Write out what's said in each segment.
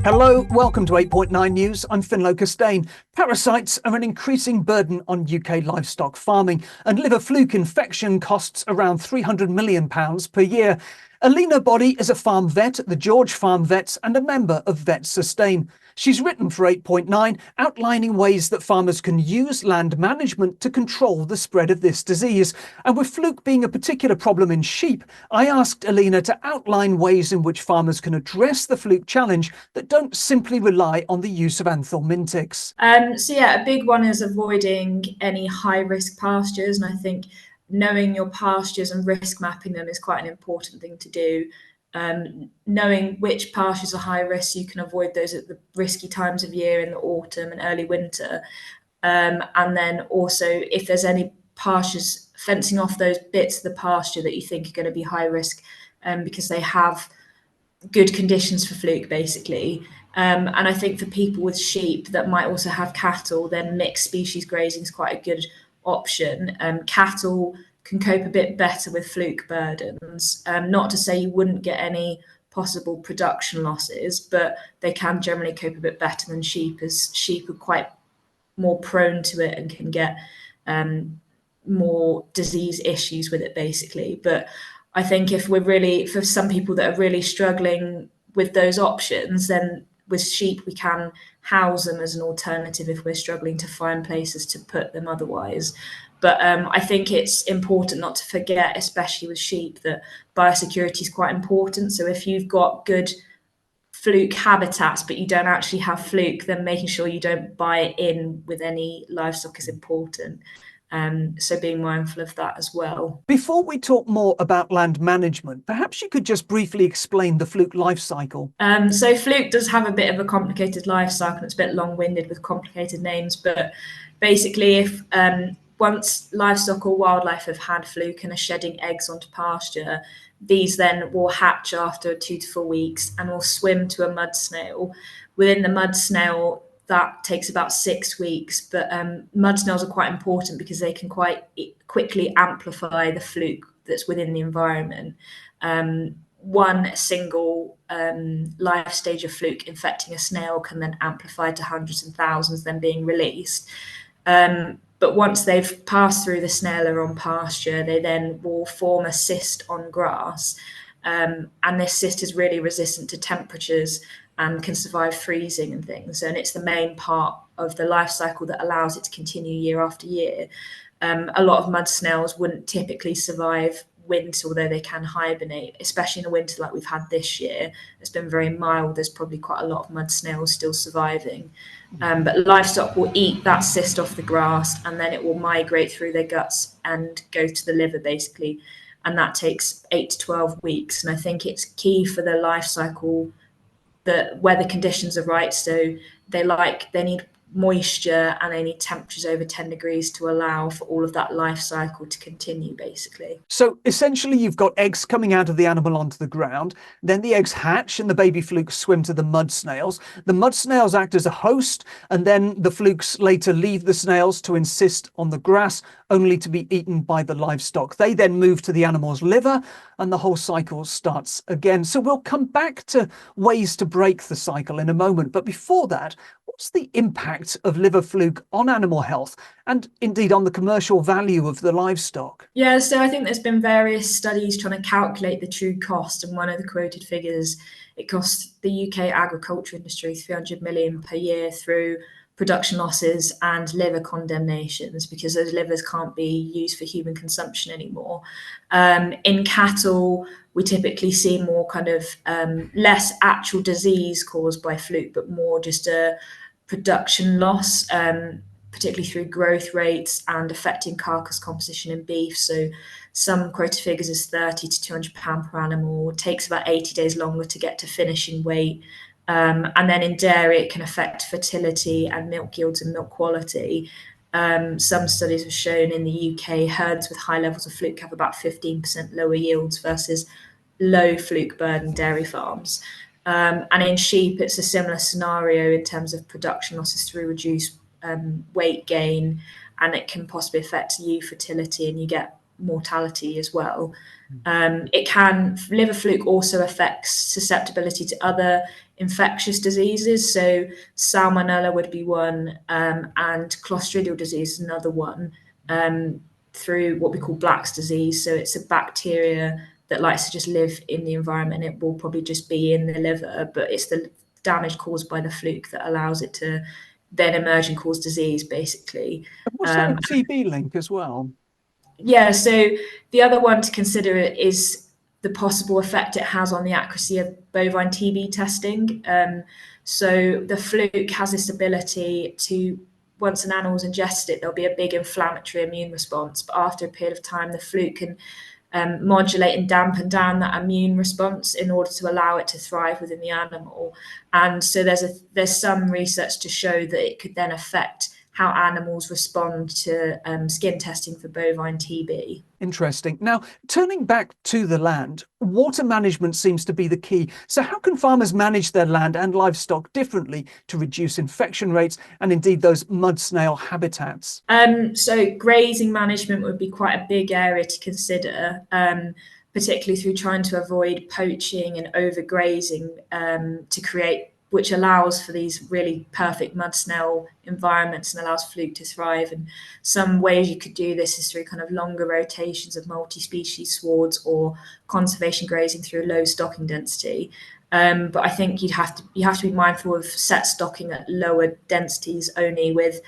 Hello, welcome to 8.9 News. I'm Ffinlo Costain. Parasites are an increasing burden on UK livestock farming, and liver fluke infection costs around £300 million per year. Elina Body is a farm vet at the George Farm Vets and a member of Costain. She's written for 8.9, outlining ways that farmers can use land management to control the spread of this disease. And with fluke being a particular problem in sheep, I asked Elina to outline ways in which farmers can address the fluke challenge that don't simply rely on the use of anthelmintics. A big one is avoiding any high-risk pastures, and I think knowing your pastures and risk mapping them is quite an important thing to do. Knowing which pastures are high risk, you can avoid those at the risky times of year in the autumn and early winter. And then also, if there's any pastures, fencing off those bits of the pasture that you think are going to be high risk because they have good conditions for fluke, basically. And I think for people with sheep that might also have cattle, then mixed species grazing is quite a good option. Cattle can cope a bit better with fluke burdens. Not to say you wouldn't get any possible production losses, but they can generally cope a bit better than sheep, as sheep are quite more prone to it and can get more disease issues with it, basically. But I think if we're really, for some people that are really struggling with those options, then with sheep, we can house them as an alternative if we're struggling to find places to put them otherwise. But I think it's important not to forget, especially with sheep, that biosecurity is quite important. So if you've got good fluke habitats, but you don't actually have fluke, then making sure you don't buy it in with any livestock is important. So being mindful of that as well. Before we talk more about land management, perhaps you could just briefly explain the fluke life cycle. So fluke does have a bit of a complicated life cycle. It's a bit long-winded with complicated names, but basically if once livestock or wildlife have had fluke and are shedding eggs onto pasture, these then will hatch after 2 to 4 weeks and will swim to a mud snail. Within the mud snail, that takes about 6 weeks, but mud snails are quite important because they can quite quickly amplify the fluke that's within the environment. One single life stage of fluke infecting a snail can then amplify to hundreds and thousands, then being released. But once they've passed through the snail or on pasture, they then will form a cyst on grass. And this cyst is really resistant to temperatures and can survive freezing and things. And it's the main part of the life cycle that allows it to continue year after year. A lot of mud snails wouldn't typically survive winter, although they can hibernate, especially in a winter like we've had this year. It's been very mild. There's probably quite a lot of mud snails still surviving. But livestock will eat that cyst off the grass, and then it will migrate through their guts and go to the liver, basically. And that takes 8 to 12 weeks. And I think it's key for the life cycle that weather conditions are right. So they need moisture and they need temperatures over 10 degrees to allow for all of that life cycle to continue, basically. So essentially you've got eggs coming out of the animal onto the ground, then the eggs hatch and the baby flukes swim to the mud snails. The mud snails act as a host, and then the flukes later leave the snails to insist on the grass, only to be eaten by the livestock. They then move to the animal's liver and the whole cycle starts again. So we'll come back to ways to break the cycle in a moment. But before that, what's the impact of liver fluke on animal health and indeed on the commercial value of the livestock? Yeah, so I think there's been various studies trying to calculate the true cost, and one of the quoted figures, it costs the UK agriculture industry 300 million per year through production losses and liver condemnations, because those livers can't be used for human consumption anymore. In cattle, we typically see more kind of less actual disease caused by fluke, but more just a production loss, particularly through growth rates and affecting carcass composition in beef. So some quoted figures is 30 to 200 pound per animal. It takes about 80 days longer to get to finishing weight. And then in dairy, it can affect fertility and milk yields and milk quality. Some studies have shown in the UK, herds with high levels of fluke have about 15% lower yields versus low fluke burden dairy farms. And in sheep, it's a similar scenario in terms of production losses through reduced weight gain, and it can possibly affect ewe fertility, and you get mortality as well. Liver fluke also affects susceptibility to other infectious diseases. So salmonella would be one, and clostridial disease is another one, through what we call Black's disease. So it's a bacteria that likes to just live in the environment. It will probably just be in the liver, but it's the damage caused by the fluke that allows it to then emerge and cause disease, basically. Was there a TB link as well? Yeah, so the other one to consider is the possible effect it has on the accuracy of bovine TB testing. So the fluke has this ability to, once an animal's ingested it, there'll be a big inflammatory immune response. But after a period of time, the fluke can modulate and dampen down that immune response in order to allow it to thrive within the animal. And so there's some research to show that it could then affect how animals respond to skin testing for bovine TB. Interesting. Now, turning back to the land, water management seems to be the key. So how can farmers manage their land and livestock differently to reduce infection rates and indeed those mud snail habitats? So grazing management would be quite a big area to consider, particularly through trying to avoid poaching and overgrazing, to create, which allows for these really perfect mud snail environments and allows fluke to thrive. And some ways you could do this is through kind of longer rotations of multi-species swards or conservation grazing through low stocking density. But I think you have to be mindful of set stocking at lower densities only. With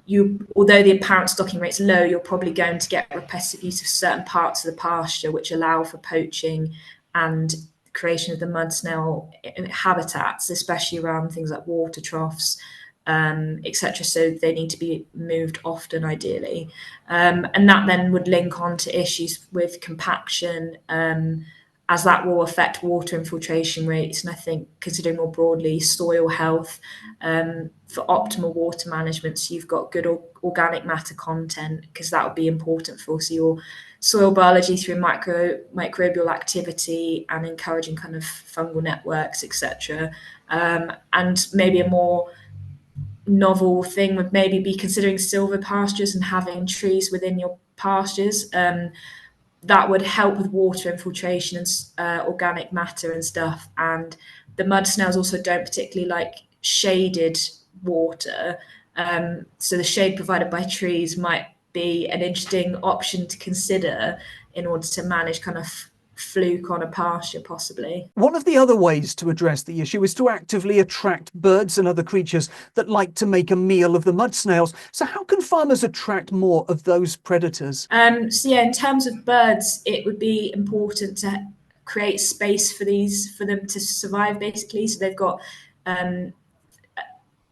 you, although the apparent stocking rate's low, you're probably going to get repetitive use of certain parts of the pasture which allow for poaching and creation of the mud snail habitats, especially around things like water troughs, etc. So they need to be moved often, ideally. And that then would link on to issues with compaction, as that will affect water infiltration rates. And I think, considering more broadly soil health, for optimal water management, so you've got good organic matter content, because that would be important for your soil biology through microbial activity and encouraging kind of fungal networks, etc. And maybe a more novel thing would maybe be considering silver pastures and having trees within your pastures. That would help with water infiltration and organic matter and stuff. And the mud snails also don't particularly like shaded water. So the shade provided by trees might be an interesting option to consider in order to manage kind of fluke on a pasture, possibly. One of the other ways to address the issue is to actively attract birds and other creatures that like to make a meal of the mud snails. So how can farmers attract more of those predators? So yeah, in terms of birds, it would be important to create space for them to survive, basically. So they've got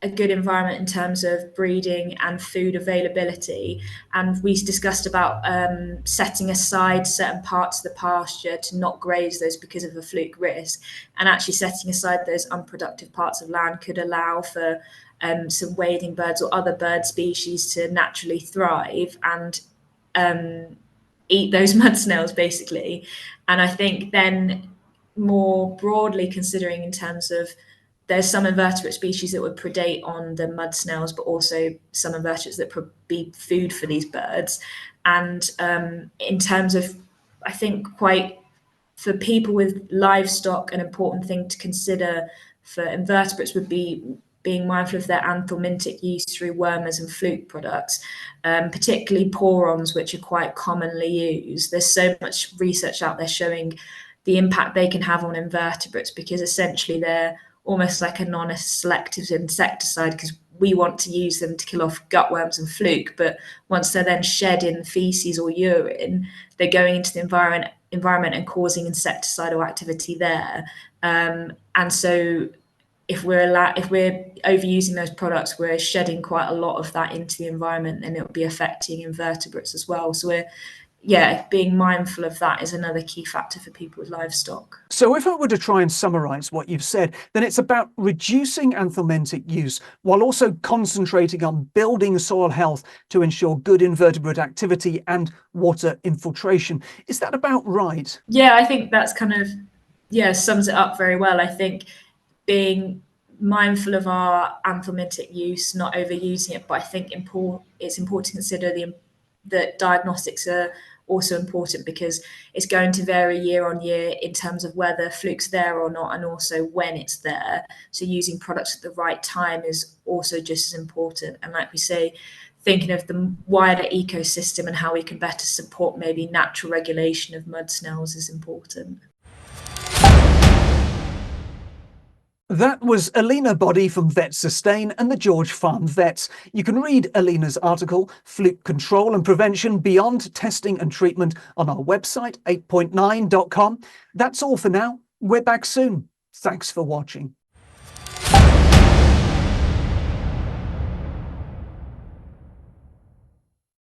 a good environment in terms of breeding and food availability. And we discussed about setting aside certain parts of the pasture to not graze those because of a fluke risk. And actually setting aside those unproductive parts of land could allow for some wading birds or other bird species to naturally thrive and eat those mud snails, basically. And I think then, more broadly considering in terms of, there's some invertebrate species that would predate on the mud snails, but also some invertebrates that would be food for these birds. And in terms of, I think, quite for people with livestock, an important thing to consider for invertebrates would be being mindful of their anthelmintic use through wormers and fluke products, particularly porons, which are quite commonly used. There's so much research out there showing the impact they can have on invertebrates, because essentially they're almost like a non-selective insecticide, because we want to use them to kill off gutworms and fluke, but once they're then shed in feces or urine, they're going into the environment and causing insecticidal activity there. And so if we're overusing those products, we're shedding quite a lot of that into the environment, and it'll be affecting invertebrates as well. So being mindful of that is another key factor for people with livestock. So if I were to try and summarize what you've said, then it's about reducing anthelmintic use while also concentrating on building soil health to ensure good invertebrate activity and water infiltration. Is that about right? Yeah, I think that's kind of, sums it up very well. I think being mindful of our anthelmintic use, not overusing it, but I think it's important to consider that diagnostics are also important because it's going to vary year on year in terms of whether fluke's there or not, and also when it's there. So using products at the right time is also just as important. And like we say, thinking of the wider ecosystem and how we can better support maybe natural regulation of mud snails is important. That was Elina Body from Costain and the George Farm Vets. You can read Elina's article, Fluke Control and Prevention Beyond Testing and Treatment, on our website, 8.9.com. That's all for now. We're back soon. Thanks for watching.